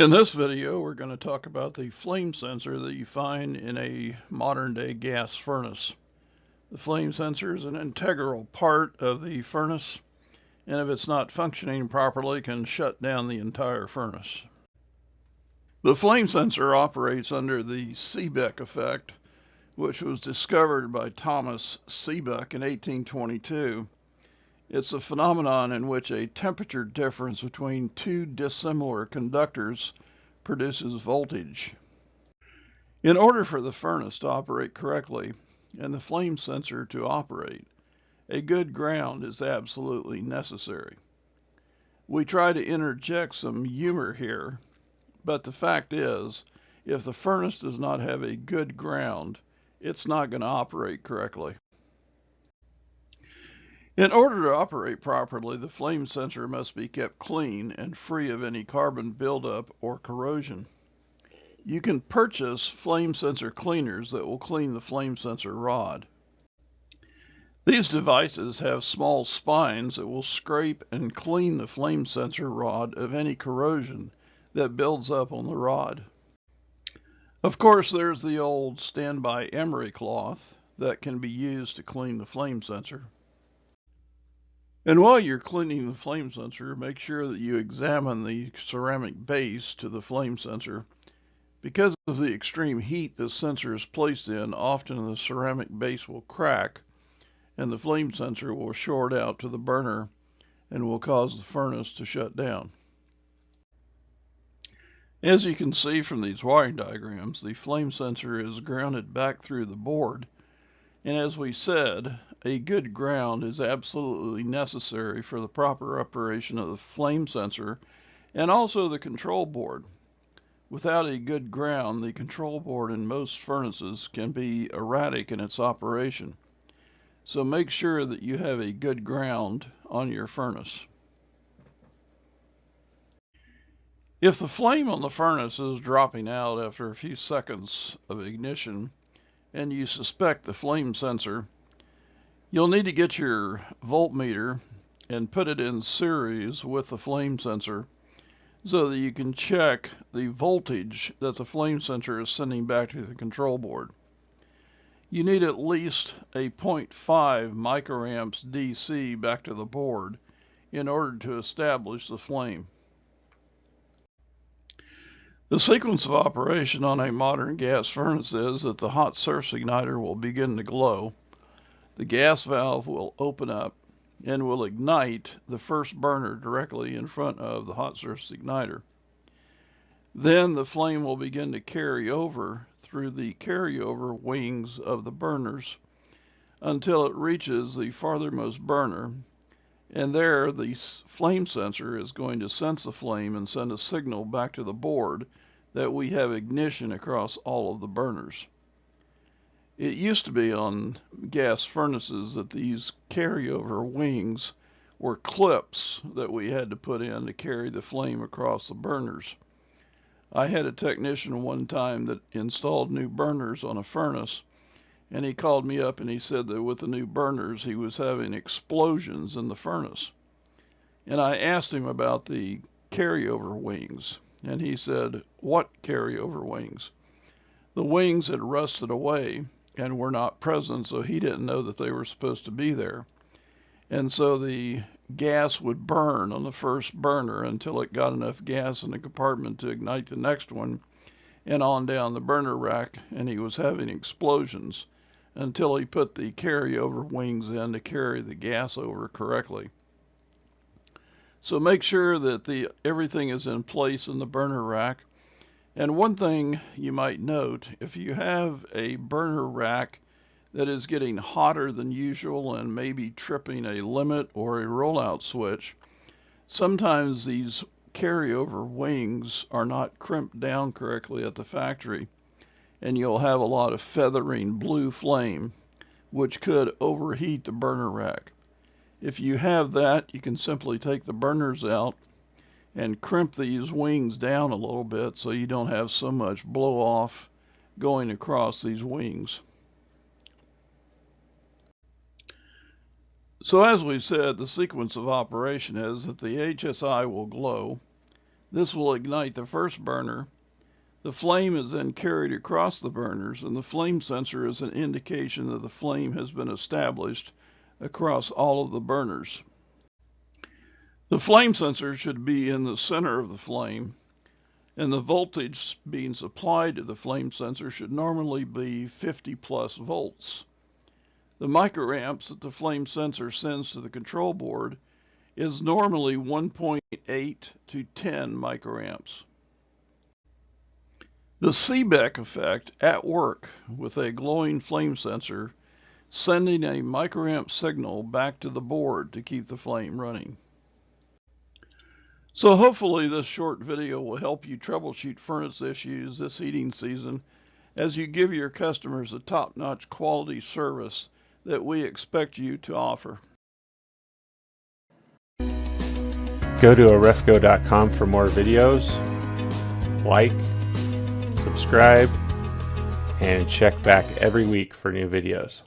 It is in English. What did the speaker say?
In this video, we're going to talk about the flame sensor that you find in a modern-day gas furnace. The flame sensor is an integral part of the furnace, and if it's not functioning properly, can shut down the entire furnace. The flame sensor operates under the Seebeck effect, which was discovered by Thomas Seebeck in 1822. It's a phenomenon in which a temperature difference between two dissimilar conductors produces voltage. In order for the furnace to operate correctly and the flame sensor to operate, a good ground is absolutely necessary. We try to interject some humor here, but the fact is, if the furnace does not have a good ground, it's not going to operate correctly. In order to operate properly, the flame sensor must be kept clean and free of any carbon buildup or corrosion. You can purchase flame sensor cleaners that will clean the flame sensor rod. These devices have small spines that will scrape and clean the flame sensor rod of any corrosion that builds up on the rod. Of course, there's the old standby emery cloth that can be used to clean the flame sensor. And while you're cleaning the flame sensor, make sure that you examine the ceramic base to the flame sensor. Because of the extreme heat the sensor is placed in, often the ceramic base will crack and the flame sensor will short out to the burner and will cause the furnace to shut down. As you can see from these wiring diagrams, the flame sensor is grounded back through the board. And as we said, a good ground is absolutely necessary for the proper operation of the flame sensor and also the control board. Without a good ground, the control board in most furnaces can be erratic in its operation. So make sure that you have a good ground on your furnace. If the flame on the furnace is dropping out after a few seconds of ignition, and you suspect the flame sensor, you'll need to get your voltmeter and put it in series with the flame sensor so that you can check the voltage that the flame sensor is sending back to the control board. You need at least a 0.5 microamps DC back to the board in order to establish the flame. The sequence of operation on a modern gas furnace is that the hot surface igniter will begin to glow, the gas valve will open up, and will ignite the first burner directly in front of the hot surface igniter. Then the flame will begin to carry over through the carryover wings of the burners until it reaches the farthermost burner, and there the flame sensor is going to sense the flame and send a signal back to the board that we have ignition across all of the burners. It used to be on gas furnaces that these carryover wings were clips that we had to put in to carry the flame across the burners. I had a technician one time that installed new burners on a furnace, and he called me up and he said that with the new burners he was having explosions in the furnace. And I asked him about the carryover wings. And he said, "What carryover wings?" The wings had rusted away and were not present, so he didn't know that they were supposed to be there. And so the gas would burn on the first burner until it got enough gas in the compartment to ignite the next one, and on down the burner rack, and he was having explosions until he put the carryover wings in to carry the gas over correctly. So make sure that everything is in place in the burner rack. And one thing you might note, if you have a burner rack that is getting hotter than usual and maybe tripping a limit or a rollout switch, sometimes these carryover wings are not crimped down correctly at the factory, and you'll have a lot of feathering blue flame, which could overheat the burner rack. If you have that, you can simply take the burners out and crimp these wings down a little bit so you don't have so much blow off going across these wings. So as we said, the sequence of operation is that the HSI will glow, This will ignite the first burner. The flame is then carried across the burners, and the flame sensor is an indication that the flame has been established across all of the burners. The flame sensor should be in the center of the flame, and the voltage being supplied to the flame sensor should normally be 50 plus volts. The microamps that the flame sensor sends to the control board is normally 1.8 to 10 microamps. The Seebeck effect at work with a glowing flame sensor sending a microamp signal back to the board to keep the flame running. So hopefully this short video will help you troubleshoot furnace issues this heating season as you give your customers a top-notch quality service that we expect you to offer. Go to Airefco.com for more videos. Like, subscribe, and check back every week for new videos.